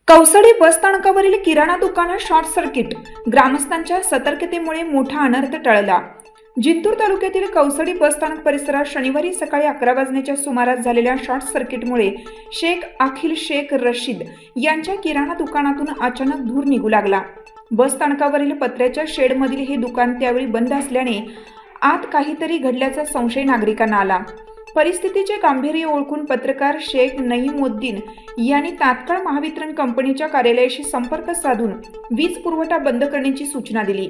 कौसडी बस स्थानकावरील किराणा दुकानात short circuit, ग्रामस्थांच्या सतर्कतेमुळे मोठा अनर्थ टळला। जिंतूर तालुक्यातील कौसडी बस स्थानक परिसरात शनिवारी सकाळी 11 वाजण्याच्या सुमारास झालेल्या शॉर्ट सर्किटमुळे शेख अखिल शेख रशीद यांच्या किराणा दुकानातून अचानक धूर निघू लागला। बस स्थानकावरील पत्र्याच्या शेडमधील हे दुकान त्यावेळी बंद असल्याने आत काहीतरी घडल्याचा संशय नागरिकांना आला। परिस्थितीचे गांभीर्य ओळखून पत्रकार शेख नईमुद्दीन यांनी तात्काळ महावितरण कंपनीच्या कार्यालयाशी संपर्क साधून वीज पुरवठा बंद करण्याची सूचना दिली।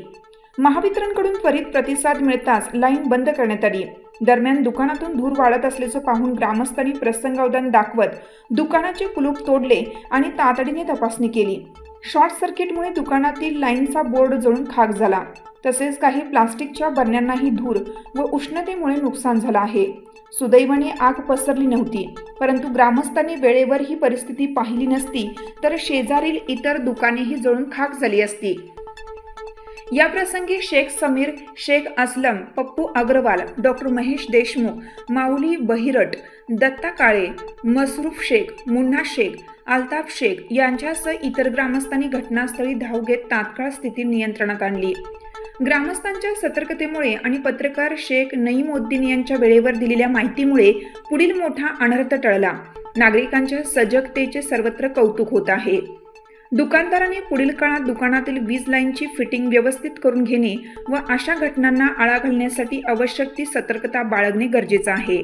महावितरणकडून त्वरित प्रतिसाद मिळताच लाईन बंद करण्यात आली। दरम्यान दुकानातून धूर वाढत असल्याचे पाहून ग्रामस्थांनी प्रसंगावधान दाखवत दुकानाचे कुलूप तोडले आणि तातडीने तपासणी केली। शॉर्ट सर्किटमुळे दुकानातील लाईनचा बोर्ड जळून खाक झाला, तसेच काही प्लास्टिकच्या बरण्यांनाही धूर व उष्णतेमुळे नुकसान झालं आहे। सुदैवाने आग पसरली नव्हती, परंतु ग्रामस्थांनी वेळेवर ही परिस्थिती पाहिली नसती तर शेजारील इतर दुकानेही जळून खाक झाली असती। या प्रसंगी शेख समीर, शेख असलम, पप्पू अग्रवाल, डॉक्टर महेश देशमुख, माऊली बहिरट, दत्ता काळे, मसरूफ शेख, मुन्ना शेख, अल्ताफ शेख यांच्यासह इतर ग्रामस्थांनी घटनास्थळी धाव घेत तात्काळ स्थिती नियंत्रणात आणली। ग्रामस्थांच्या सतर्कतेमुळे आणि पत्रकार शेख नईमुद्दीन यांच्या वेळेवर दिलेल्या माहितीमुळे पुढील मोठा अनर्थ टळला। नागरिकांच्या सजगतेचे सर्वत्र कौतुक होत आहे। दुकानदारांनी पुढील काळात दुकानातील वीज लाईनची फिटिंग व्यवस्थित करून घेणे व अशा घटनांना आळा घालण्यासाठी आवश्यक ती सतर्कता बाळगणे गरजेचे आहे।